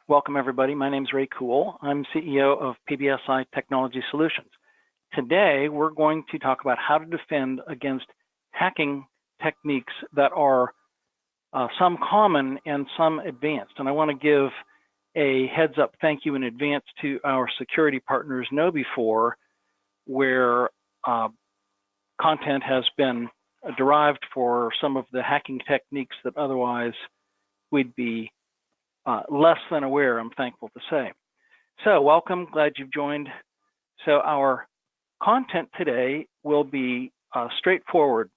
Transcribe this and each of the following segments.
Welcome, everybody. My name is Ray Cool. I'm CEO of PBSI Technology Solutions. Today, we're going to talk about how to defend against hacking techniques that are some common and some advanced. And I want to give a heads up thank you in advance to our security partners, KnowBe4, where content has been derived for some of the hacking techniques that otherwise we'd be less than aware, I'm thankful to say. So welcome, glad you've joined. So our content today will be straightforward.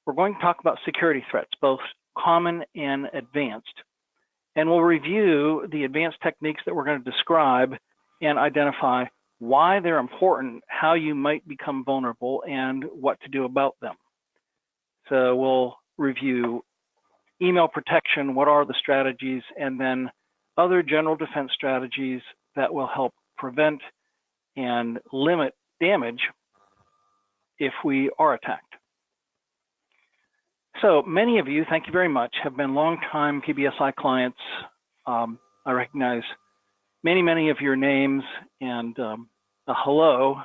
We're going to talk about security threats, both common and advanced. And we'll review the advanced techniques that we're going to describe and identify why they're important, how you might become vulnerable, and what to do about them. So we'll review email protection, what are the strategies, and then other general defense strategies that will help prevent and limit damage if we are attacked. So many of you, thank you very much, have been longtime PBSI clients. I recognize many of your names, and a hello,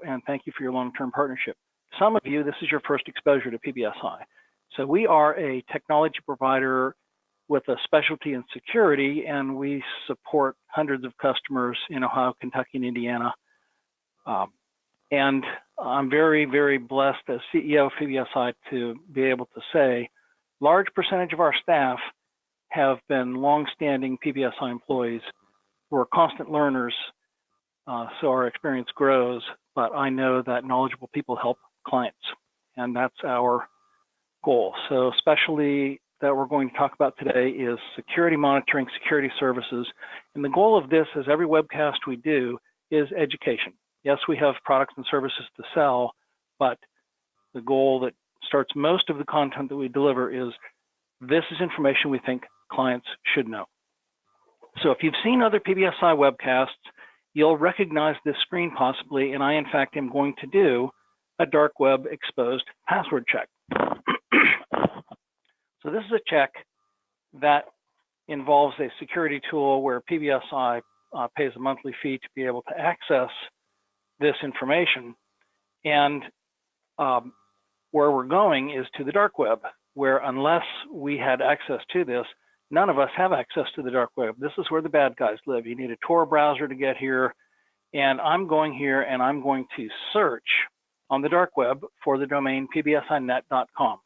and thank you for your long-term partnership. Some of you, this is your first exposure to PBSI. So we are a technology provider with a specialty in security, and we support hundreds of customers in Ohio, Kentucky, and Indiana. And I'm very blessed as CEO of PBSI to be able to say large percentage of our staff have been long-standing PBSI employees. We're constant learners, so our experience grows, but I know that knowledgeable people help clients, and that's our goal. So especially that we're going to talk about today is security monitoring, security services. And the goal of this, as every webcast we do, is education. Yes, we have products and services to sell, but the goal that starts most of the content that we deliver is this is information we think clients should know. So if you've seen other PBSI webcasts, you'll recognize this screen possibly, and I in fact am going to do a dark web exposed password check. So this is a check that involves a security tool where PBSI pays a monthly fee to be able to access this information. And where we're going is to the dark web, where unless we had access to this, none of us have access to the dark web. This is where the bad guys live. You need a Tor browser to get here. And I'm going here and I'm going to search on the dark web for the domain pbsinet.com.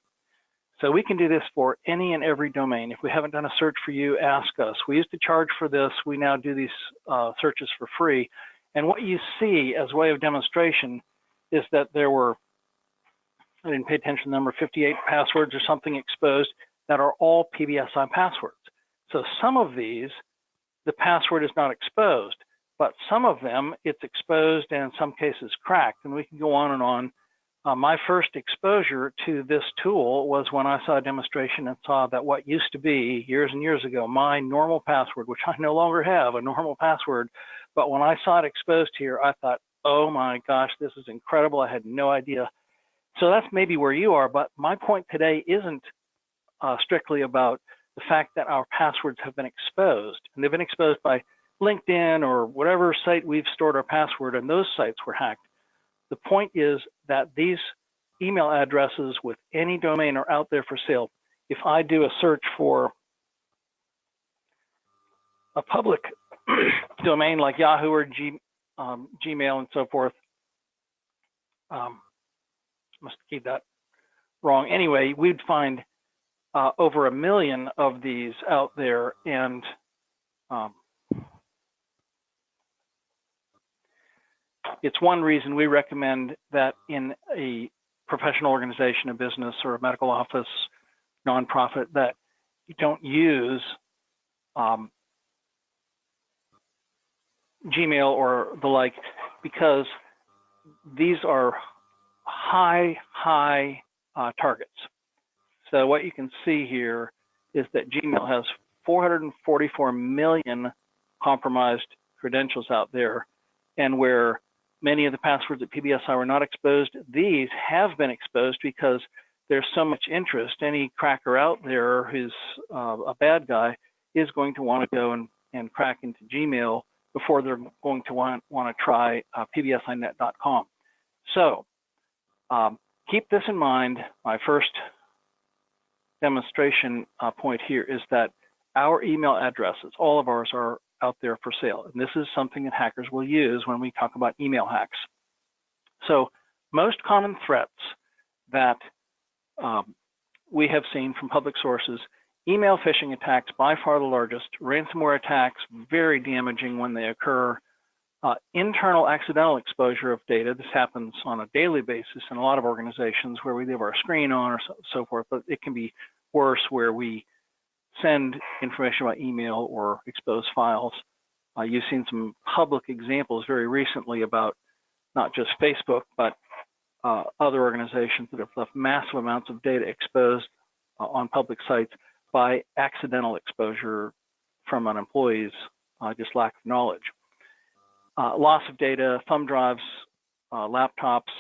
So we can do this for any and every domain. If we haven't done a search for you, ask us. We used to charge for this. We now do these searches for free. And what you see as way of demonstration is that there were, I didn't pay attention to the number, 58 passwords or something exposed that are all PBSI passwords. So some of these, the password is not exposed, but some of them it's exposed and in some cases cracked, and we can go on and on. My first exposure to this tool was when I saw a demonstration and saw that what used to be years and years ago, my normal password, which I no longer have a normal password, but when I saw it exposed here, I thought, oh my gosh, this is incredible. I had no idea. So that's maybe where you are, but my point today isn't strictly about the fact that our passwords have been exposed, and they've been exposed by LinkedIn or whatever site we've stored our password, and those sites were hacked. The point is that these email addresses with any domain are out there for sale. If I do a search for a public domain like Yahoo or Gmail and so forth, must keep that wrong. Anyway, we'd find over 1 million of these out there, and it's one reason we recommend that in a professional organization, a business or a medical office, nonprofit, that you don't use Gmail or the like, because these are high targets. So what you can see here is that Gmail has 444 million compromised credentials out there, and where many of the passwords at PBSI were not exposed, these have been exposed because there's so much interest. Any cracker out there who's a bad guy is going to want to go and and crack into Gmail before they're going to want to try pbsinet.com. So keep this in mind. My first demonstration point here is that our email addresses, all of ours, are out there for sale. And this is something that hackers will use when we talk about email hacks. So most common threats that we have seen from public sources: email phishing attacks, by far the largest; ransomware attacks, very damaging when they occur; internal accidental exposure of data. This happens on a daily basis in a lot of organizations where we leave our screen on or so forth, but it can be worse where we send information by email or expose files. You've seen some public examples very recently about not just Facebook, but other organizations that have left massive amounts of data exposed on public sites by accidental exposure from an employee's just lack of knowledge. Loss of data, thumb drives, laptops,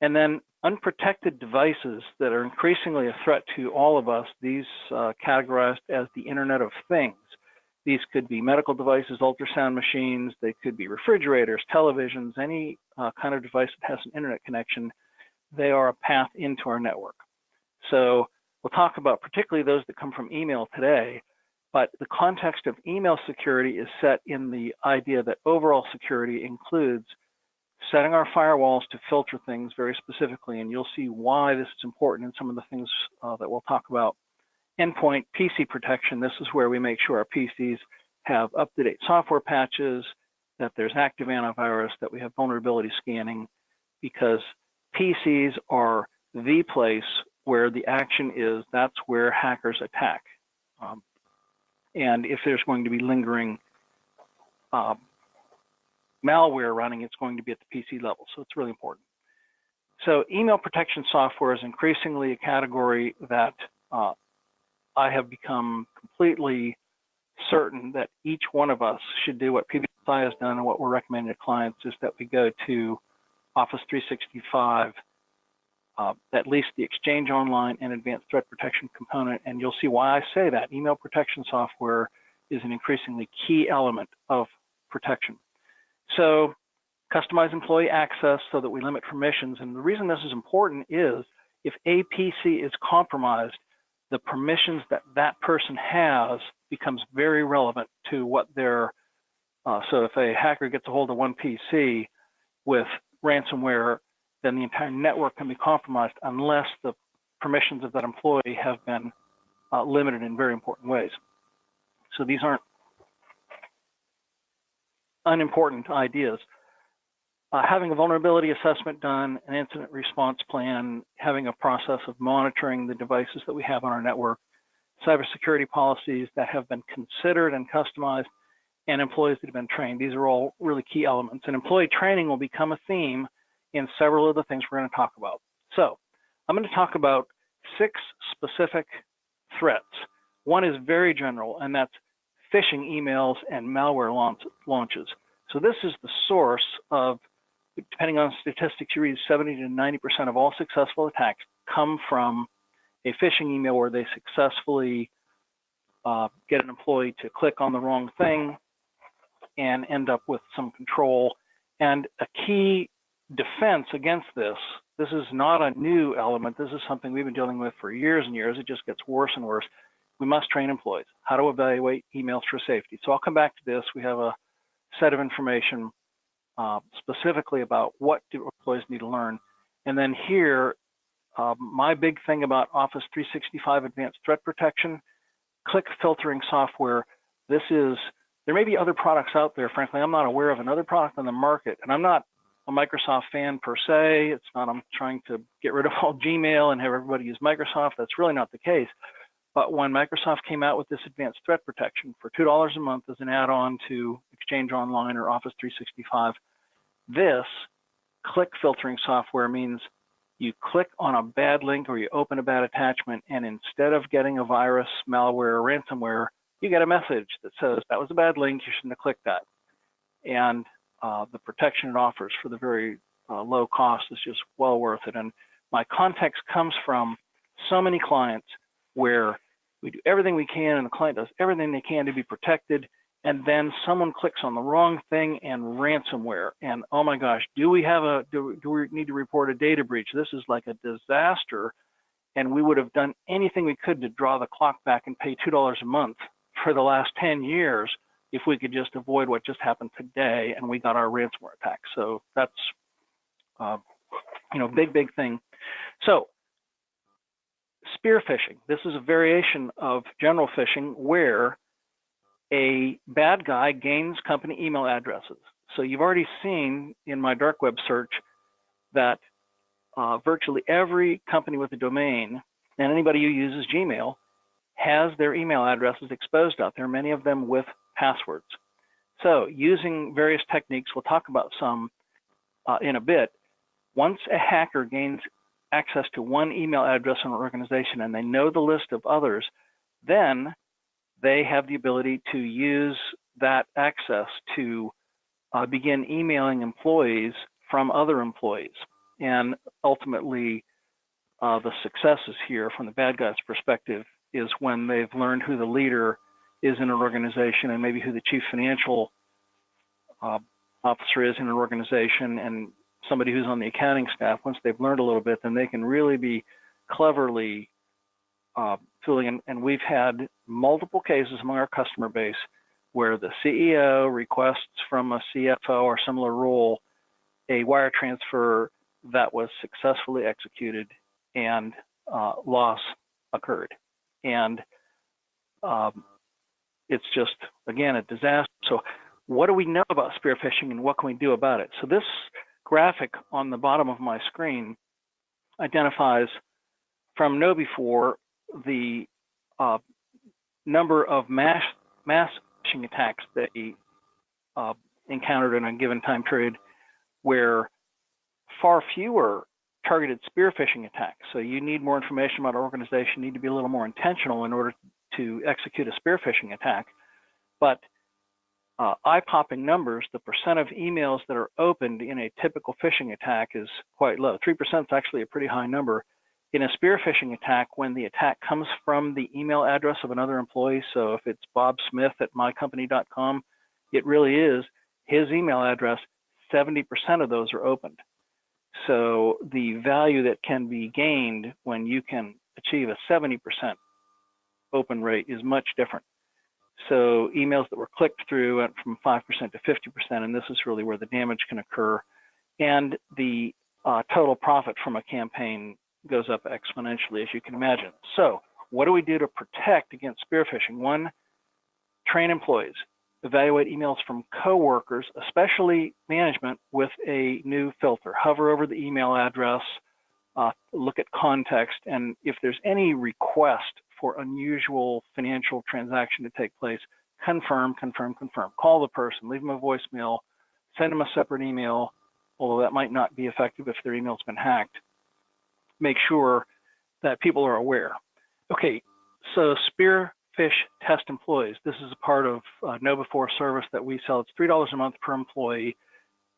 and then unprotected devices that are increasingly a threat to all of us. These categorized as the Internet of Things. These could be medical devices, ultrasound machines, they could be refrigerators, televisions, any kind of device that has an internet connection. They are a path into our network. So we'll talk about particularly those that come from email today, but the context of email security is set in the idea that overall security includes setting our firewalls to filter things very specifically, and you'll see why this is important in some of the things that we'll talk about. Endpoint PC protection. This is where we make sure our PCs have up-to-date software patches, that there's active antivirus, that we have vulnerability scanning, because PCs are the place where the action is. That's where hackers attack. And if there's going to be lingering malware running, it's going to be at the PC level. So it's really important. So email protection software is increasingly a category that I have become completely certain that each one of us should do what PBSI has done, and what we're recommending to clients is that we go to Office 365, at least the Exchange Online and Advanced Threat Protection component, and you'll see why I say that. Email protection software is an increasingly key element of protection. So customize employee access so that we limit permissions, and the reason this is important is if a PC is compromised, the permissions that that person has becomes very relevant to what they're, so if a hacker gets a hold of one PC with ransomware, then the entire network can be compromised unless the permissions of that employee have been limited in very important ways. So these aren't unimportant ideas. Having a vulnerability assessment done, an incident response plan, having a process of monitoring the devices that we have on our network, cybersecurity policies that have been considered and customized, and employees that have been trained. These are all really key elements. And employee training will become a theme in several of the things we're going to talk about. So I'm going to talk about 6 specific threats. One is very general, and that's phishing emails and malware launches. So this is the source of, depending on statistics you read, 70 to 90% of all successful attacks come from a phishing email where they successfully get an employee to click on the wrong thing and end up with some control. And a key defense against this is not a new element. This is something we've been dealing with for years and years. It just gets worse and worse. We must train employees how to evaluate emails for safety. So I'll come back to this. We have a set of information specifically about what do employees need to learn. And then here, my big thing about Office 365 Advanced Threat Protection, click filtering software. There may be other products out there. Frankly, I'm not aware of another product on the market, and I'm not a Microsoft fan per se. It's not I'm trying to get rid of all Gmail and have everybody use Microsoft. That's really not the case. But when Microsoft came out with this advanced threat protection for $2 a month as an add-on to Exchange Online or Office 365, this click filtering software means you click on a bad link or you open a bad attachment, and instead of getting a virus, malware, or ransomware, you get a message that says that was a bad link, you shouldn't have clicked that. And the protection it offers for the very low cost is just well worth it. And my context comes from so many clients where we do everything we can and the client does everything they can to be protected, and then someone clicks on the wrong thing and ransomware. And oh my gosh, do we need to report a data breach? This is like a disaster. And we would have done anything we could to draw the clock back and pay $2 a month for the last 10 years if we could just avoid what just happened today and we got our ransomware attack. So that's, big thing. So spear phishing. This is a variation of general phishing where a bad guy gains company email addresses. So you've already seen in my dark web search that virtually every company with a domain and anybody who uses Gmail has their email addresses exposed out there, many of them with passwords. So using various techniques, we'll talk about some in a bit. Once a hacker gains access to one email address in an organization and they know the list of others, then they have the ability to use that access to begin emailing employees from other employees. And ultimately, the successes here from the bad guy's perspective is when they've learned who the leader is in an organization and maybe who the chief financial officer is in an organization and somebody who's on the accounting staff. Once they've learned a little bit, then they can really be cleverly fooling. And we've had multiple cases among our customer base where the CEO requests from a CFO or similar role a wire transfer that was successfully executed and loss occurred. And it's just, again, a disaster. So what do we know about spear phishing and what can we do about it? So this graphic on the bottom of my screen identifies from KnowBe4 the number of mass phishing attacks that we encountered in a given time period, where far fewer targeted spear phishing attacks. So you need more information about our organization, you need to be a little more intentional in order to execute a spear phishing attack. But eye-popping numbers, the percent of emails that are opened in a typical phishing attack is quite low. 3% is actually a pretty high number. In a spear phishing attack, when the attack comes from the email address of another employee, so if it's Bob Smith at mycompany.com, it really is his email address, 70% of those are opened. So the value that can be gained when you can achieve a 70% open rate is much different. So emails that were clicked through went from 5% to 50%, and this is really where the damage can occur. And the total profit from a campaign goes up exponentially, as you can imagine. So what do we do to protect against spear phishing? One, train employees. Evaluate emails from coworkers, especially management, with a new filter. Hover over the email address, look at context, and if there's any request for unusual financial transaction to take place, confirm. Call the person, leave them a voicemail, send them a separate email, although that might not be effective if their email's been hacked. Make sure that people are aware. Okay, so spear phish test employees. This is a part of KnowBe4 service that we sell. It's $3 a month per employee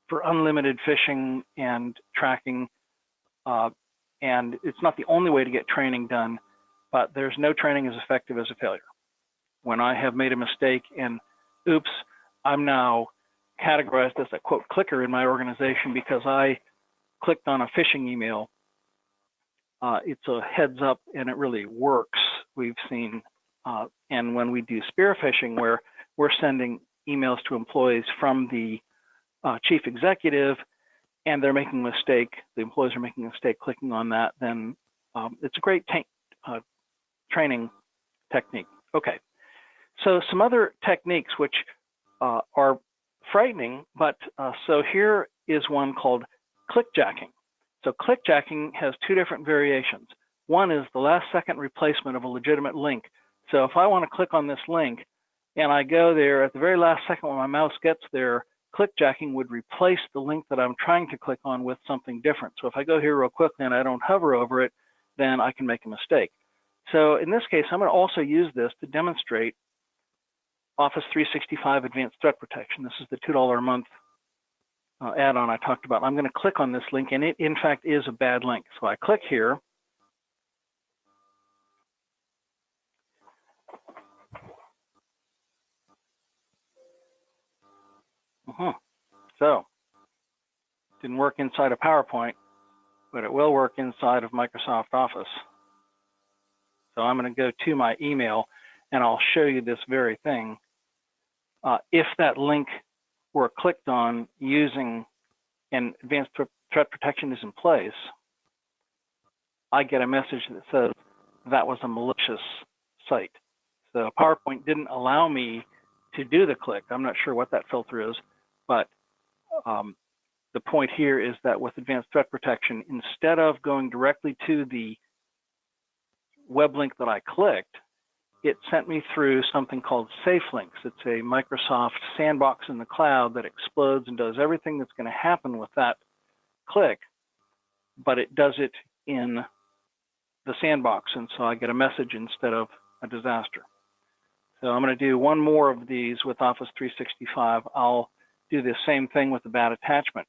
for unlimited phishing and tracking. And it's not the only way to get training done, but there's no training as effective as a failure. When I have made a mistake and oops, I'm now categorized as a quote clicker in my organization because I clicked on a phishing email. It's a heads up and it really works. We've seen, and when we do spear phishing where we're sending emails to employees from the chief executive and they're making a mistake, the employees are making a mistake clicking on that, then it's a great training technique. Okay, so some other techniques which are frightening, but so here is one called clickjacking. So clickjacking has two different variations. One is the last second replacement of a legitimate link. So if I want to click on this link and I go there at the very last second when my mouse gets there, clickjacking would replace the link that I'm trying to click on with something different. So if I go here real quickly and I don't hover over it, then I can make a mistake. So in this case, I'm going to also use this to demonstrate Office 365 Advanced Threat Protection. This is the $2 a month add-on I talked about. I'm going to click on this link, and it, in fact, is a bad link. So I click here. So, didn't work inside of PowerPoint, but it will work inside of Microsoft Office. So I'm going to go to my email, and I'll show you this very thing. If that link were clicked on using and advanced threat protection is in place, I get a message that says that was a malicious site. So PowerPoint didn't allow me to do the click. I'm not sure what that filter is, but the point here is that with advanced threat protection, instead of going directly to the web link that I clicked, it sent me through something called Safe Links. It's a Microsoft sandbox in the cloud that explodes and does everything that's going to happen with that click, but it does it in the sandbox, and so I get a message instead of a disaster. So I'm going to do one more of these with Office 365. I'll do the same thing with the bad attachment.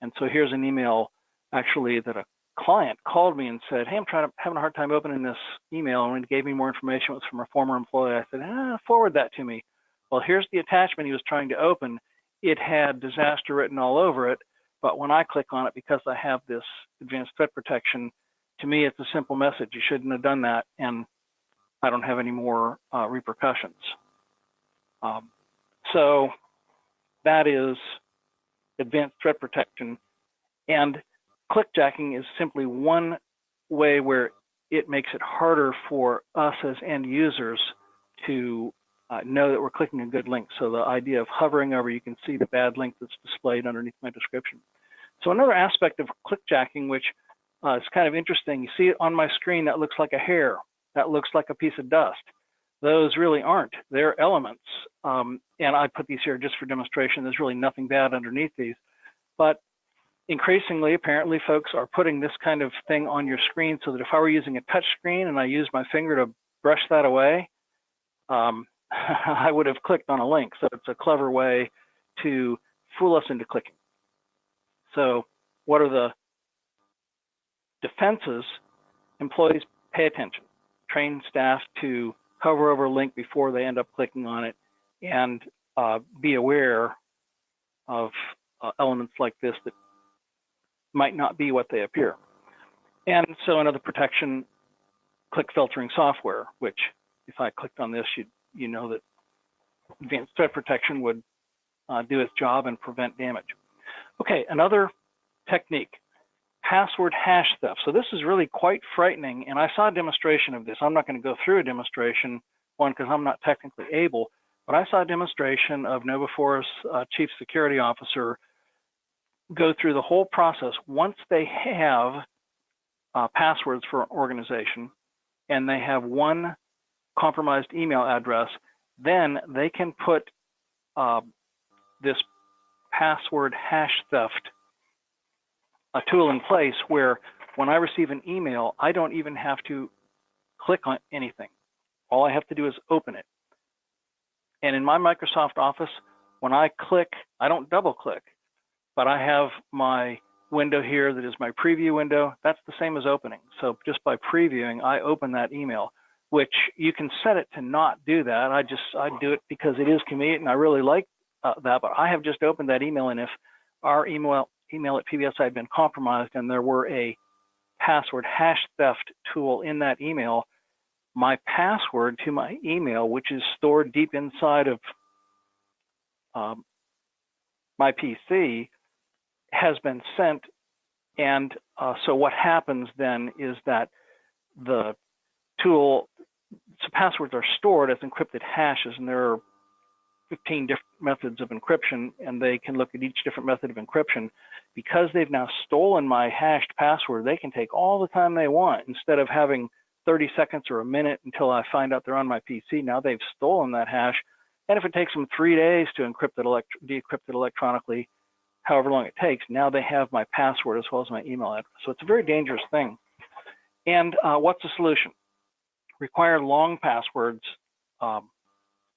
And so here's an email actually that a client called me and said, hey, I'm having a hard time opening this email, and when he gave me more information, it was from a former employee. I said, forward that to me. Well, here's the attachment he was trying to open. It had disaster written all over it, but when I click on it, because I have this advanced threat protection, to me, it's a simple message. You shouldn't have done that, and I don't have any more repercussions. So that is advanced threat protection. And clickjacking is simply one way where it makes it harder for us as end users to know that we're clicking a good link. So the idea of hovering over, you can see the bad link that's displayed underneath my description. So another aspect of clickjacking, which is kind of interesting, you see it on my screen, that looks like a hair, that looks like a piece of dust. Those really aren't. They're elements. And I put these here just for demonstration. There's really nothing bad underneath these. But increasingly, apparently, folks are putting this kind of thing on your screen so that if I were using a touch screen and I used my finger to brush that away, I would have clicked on a link. So it's a clever way to fool us into clicking. So what are the defenses? Employees, pay attention. Train staff to hover over a link before they end up clicking on it, and be aware of elements like this that might not be what they appear. And so another protection, click filtering software, which if I clicked on this, you know that advanced threat protection would do its job and prevent damage. Okay, another technique, password hash theft. So this is really quite frightening, and I saw a demonstration of this. I'm not going to go through a demonstration, one, because I'm not technically able, but I saw a demonstration of KnowBe4's chief security officer go through the whole process. Once they have passwords for an organization and they have one compromised email address, then they can put this password hash theft a tool in place where when I receive an email, I don't even have to click on anything. All I have to do is open it. And in my Microsoft Office, when I click, I don't double click, but I have my window here that is my preview window. That's the same as opening. So just by previewing, I open that email, which you can set it to not do that. I do it because it is convenient and I really like that, but I have just opened that email, and if our email at PBSI had been compromised and there were a password hash theft tool in that email, my password to my email, which is stored deep inside of my PC, has been sent. And so what happens then is that the tool, so passwords are stored as encrypted hashes, and there are 15 different methods of encryption, and they can look at each different method of encryption. Because they've now stolen my hashed password, they can take all the time they want. Instead of having 30 seconds or a minute until I find out they're on my PC, now they've stolen that hash. And if it takes them 3 days to encrypt it, decrypt it electronically, however long it takes, now they have my password as well as my email address. So it's a very dangerous thing. And what's the solution? Require long passwords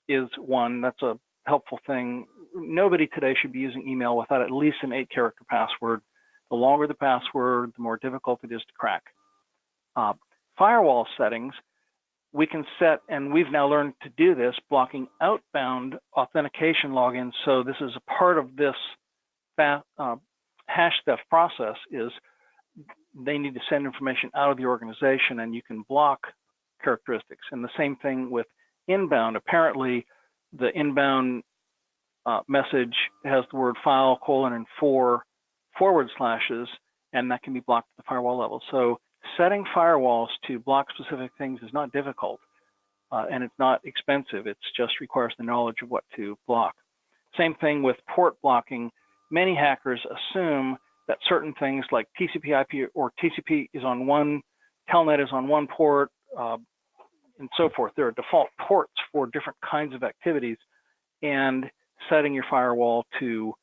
is one. That's a helpful thing. Nobody today should be using email without at least an 8-character password. The longer the password, the more difficult it is to crack. Firewall settings. we can set, and we've now learned to do this, blocking outbound authentication logins. So this is a part of this hash theft process, is they need to send information out of the organization, and you can block characteristics. And the same thing with inbound. Apparently, the inbound message has the word file, colon, and 4 forward slashes, and that can be blocked at the firewall level. So setting firewalls to block specific things is not difficult, and it's not expensive. It just requires the knowledge of what to block. Same thing with port blocking. Many hackers assume that certain things like TCP/IP or TCP is on one, Telnet is on one port, and so forth. There are default ports for different kinds of activities, and setting your firewall to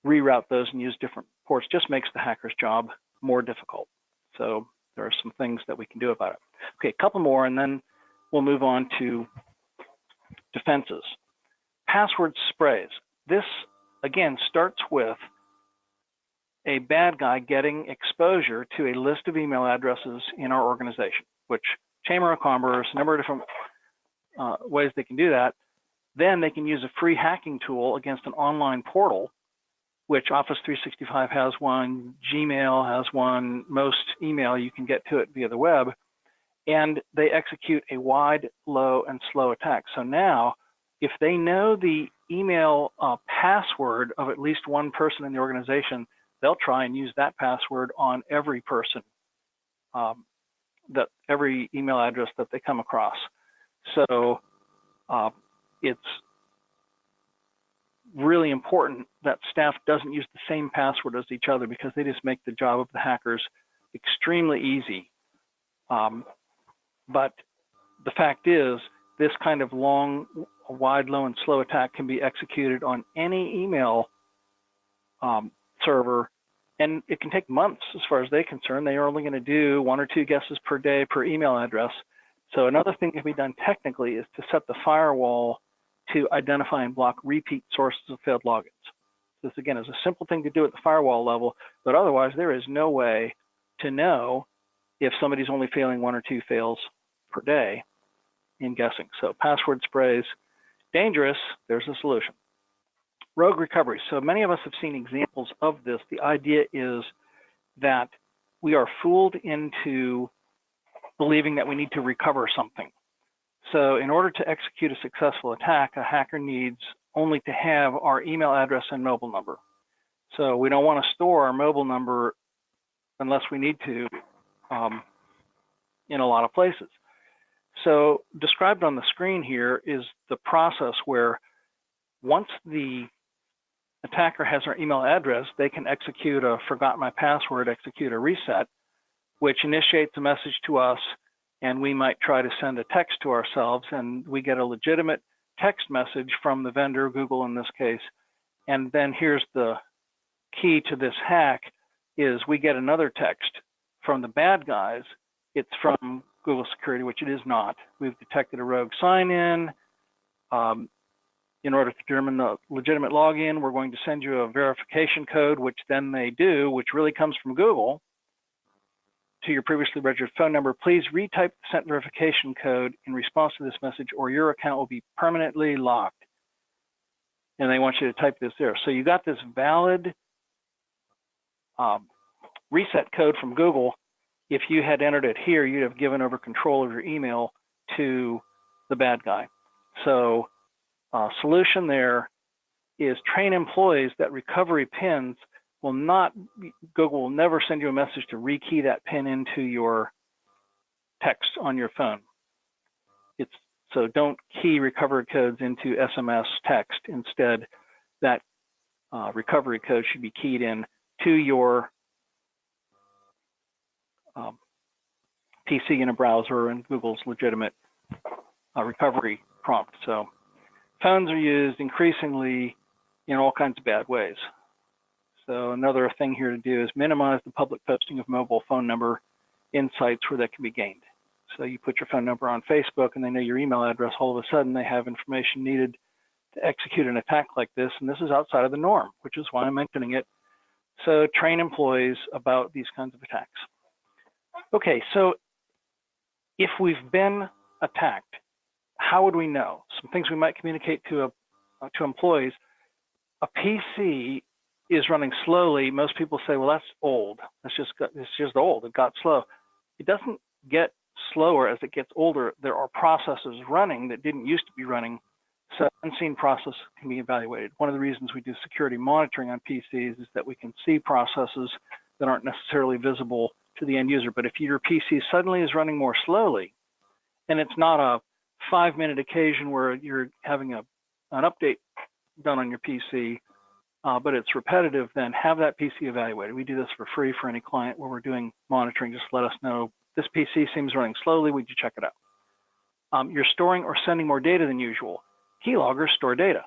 reroute those and use different ports just makes the hacker's job more difficult. So there are some things that we can do about it. Okay, a couple more, and then we'll move on to defenses. Password sprays. This, again, starts with a bad guy getting exposure to a list of email addresses in our organization, which Chamber of Commerce, a number of different ways they can do that. Then they can use a free hacking tool against an online portal, which Office 365 has one, Gmail has one, most email you can get to it via the web, and they execute a wide, low, and slow attack. So now, if they know the email password of at least one person in the organization, they'll try and use that password on every person, every email address that they come across. So it's really important that staff doesn't use the same password as each other, because they just make the job of the hackers extremely easy. But the fact is, this kind of long, wide, low, and slow attack can be executed on any email server, and it can take months as far as they're concerned. They are only going to do 1 or 2 guesses per day per email address. So another thing that can be done technically is to set the firewall to identify and block repeat sources of failed logins. This, again, is a simple thing to do at the firewall level, but otherwise there is no way to know if somebody's only failing 1 or 2 fails per day in guessing. So password sprays, dangerous. There's a solution. Rogue recovery. So many of us have seen examples of this. The idea is that we are fooled into believing that we need to recover something. So in order to execute a successful attack, a hacker needs only to have our email address and mobile number. So we don't want to store our mobile number unless we need to in a lot of places. So described on the screen here is the process where once the attacker has our email address, they can execute a forgot my password, execute a reset, which initiates a message to us, and we might try to send a text to ourselves, and we get a legitimate text message from the vendor, Google in this case. And then here's the key to this hack, is we get another text from the bad guys. It's from Google Security, which it is not. We've detected a rogue sign-in. In order to determine the legitimate login, we're going to send you a verification code, which then they do, which really comes from Google, to your previously registered phone number. Please retype the sent verification code in response to this message, or your account will be permanently locked. And they want you to type this there. So you got this valid reset code from Google. If you had entered it here, you'd have given over control of your email to the bad guy. So solution there is train employees that recovery pins will not, Google will never send you a message to rekey that pin into your text on your phone. So don't key recovery codes into SMS text. Instead, that recovery code should be keyed in to your PC in a browser and Google's legitimate recovery prompt. So phones are used increasingly in all kinds of bad ways. So another thing here to do is minimize the public posting of mobile phone number in sites where that can be gained. So you put your phone number on Facebook and they know your email address, all of a sudden they have information needed to execute an attack like this, and this is outside of the norm, which is why I'm mentioning it. So train employees about these kinds of attacks. Okay, so if we've been attacked, how would we know? Some things we might communicate to employees. A PC is running slowly. Most people say, well, that's old. It's just old. It got slow. It doesn't get slower as it gets older. There are processes running that didn't used to be running. So unseen process can be evaluated. One of the reasons we do security monitoring on PCs is that we can see processes that aren't necessarily visible to the end user. But if your PC suddenly is running more slowly, and it's not a 5-minute occasion where you're having an update done on your PC, but it's repetitive, then have that PC evaluated. We do this for free for any client where we're doing monitoring. Just let us know, this PC seems running slowly, would you check it out? You're storing or sending more data than usual. Keyloggers store data,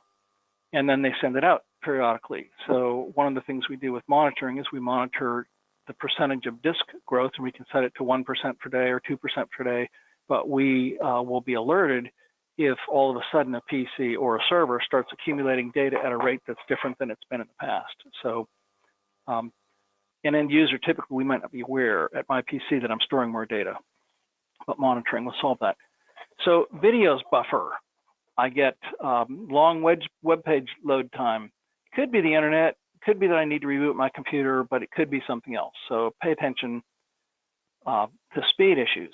and then they send it out periodically. So one of the things we do with monitoring is we monitor the percentage of disk growth, and we can set it to 1% per day or 2% per day, but we will be alerted if all of a sudden a PC or a server starts accumulating data at a rate that's different than it's been in the past. So an end user, typically we might not be aware at my PC that I'm storing more data, but monitoring will solve that. So videos buffer. I get long web page load time. Could be the internet, could be that I need to reboot my computer, but it could be something else. So pay attention to speed issues.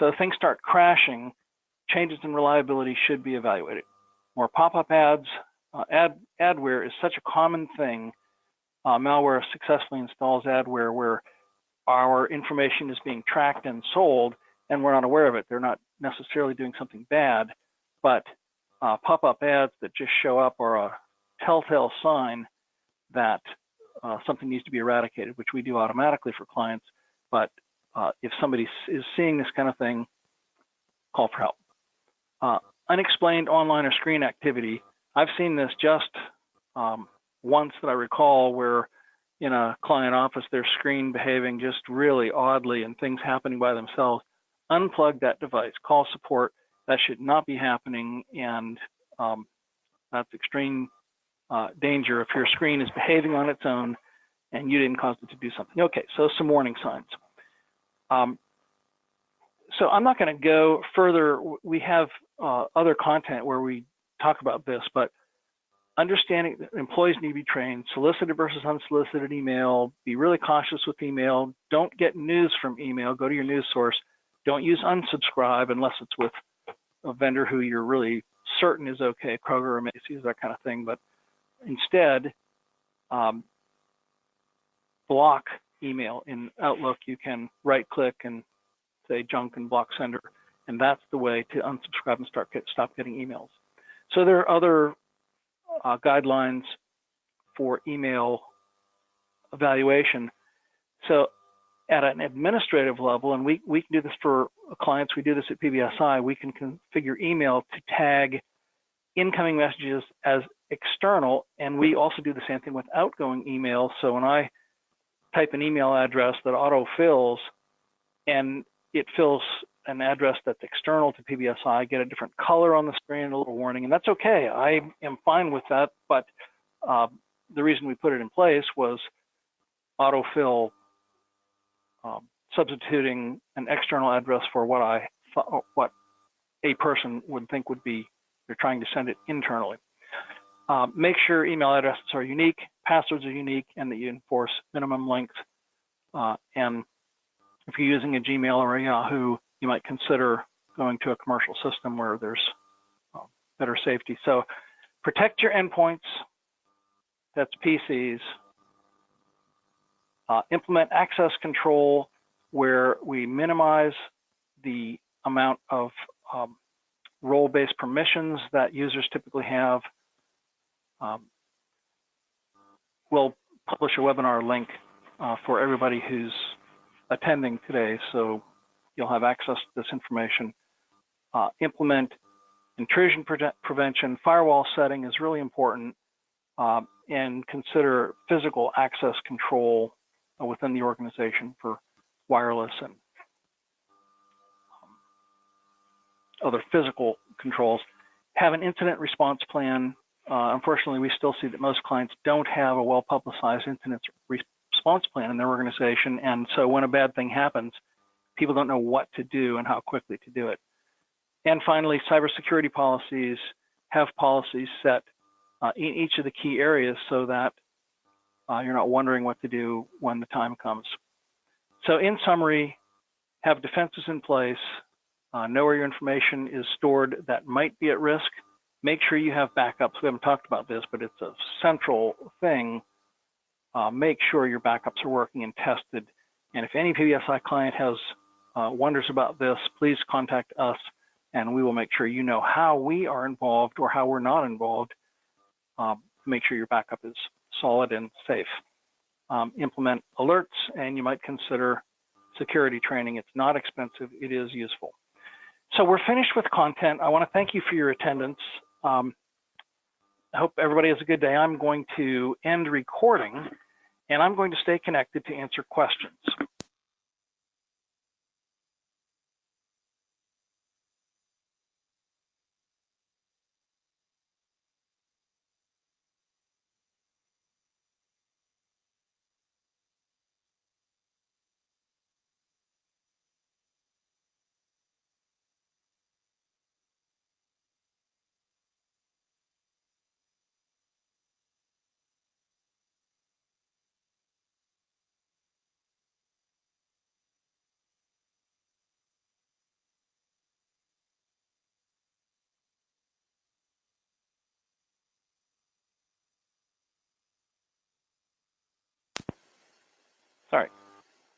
So things start crashing, changes in reliability should be evaluated. More pop-up ads. Adware is such a common thing. Malware successfully installs adware where our information is being tracked and sold, and we're not aware of it. They're not necessarily doing something bad, but pop-up ads that just show up are a telltale sign that something needs to be eradicated, which we do automatically for clients. But if somebody is seeing this kind of thing, call for help. Unexplained online or screen activity. I've seen this just once that I recall, where in a client office, their screen behaving just really oddly and things happening by themselves. Unplug that device, call support. That should not be happening, and that's extreme danger if your screen is behaving on its own and you didn't cause it to do something. Okay, so some warning signs. So I'm not going to go further. We have other content where we talk about this, but understanding that employees need to be trained, solicited versus unsolicited email, be really cautious with email, don't get news from email, go to your news source, don't use unsubscribe unless it's with a vendor who you're really certain is okay, Kroger or Macy's, that kind of thing, but instead block email. In Outlook, you can right click and say junk and block sender, and that's the way to unsubscribe and stop getting emails. So there are other guidelines for email evaluation. So at an administrative level, and we can do this for clients, we do this at PBSI, we can configure email to tag incoming messages as external, and we also do the same thing with outgoing email. So when I type an email address that auto-fills, and it fills an address that's external to PBSI, I get a different color on the screen, a little warning, and that's okay. I am fine with that, but the reason we put it in place was autofill substituting an external address for what a person would think would be, they're trying to send it internally. Make sure email addresses are unique, passwords are unique, and that you enforce minimum length. And if you're using a Gmail or a Yahoo, you might consider going to a commercial system where there's better safety. So protect your endpoints, that's PCs. Implement access control where we minimize the amount of role-based permissions that users typically have. We'll publish a webinar link for everybody who's attending today, so you'll have access to this information. Implement intrusion prevention. Firewall setting is really important, and consider physical access control within the organization for wireless and other physical controls. Have an incident response plan. Unfortunately, we still see that most clients don't have a well-publicized incident response plan in their organization, and so when a bad thing happens, people don't know what to do and how quickly to do it. And finally, cybersecurity policies have policies set in each of the key areas so that you're not wondering what to do when the time comes. So in summary, have defenses in place, know where your information is stored that might be at risk. Make sure you have backups. We haven't talked about this, but it's a central thing. Make sure your backups are working and tested. And if any PBSI client has wonders about this, please contact us and we will make sure you know how we are involved or how we're not involved to make sure your backup is solid and safe. Implement alerts, and you might consider security training. It's not expensive, it is useful. So we're finished with content. I want to thank you for your attendance. I hope everybody has a good day. I'm going to end recording, and I'm going to stay connected to answer questions. Sorry.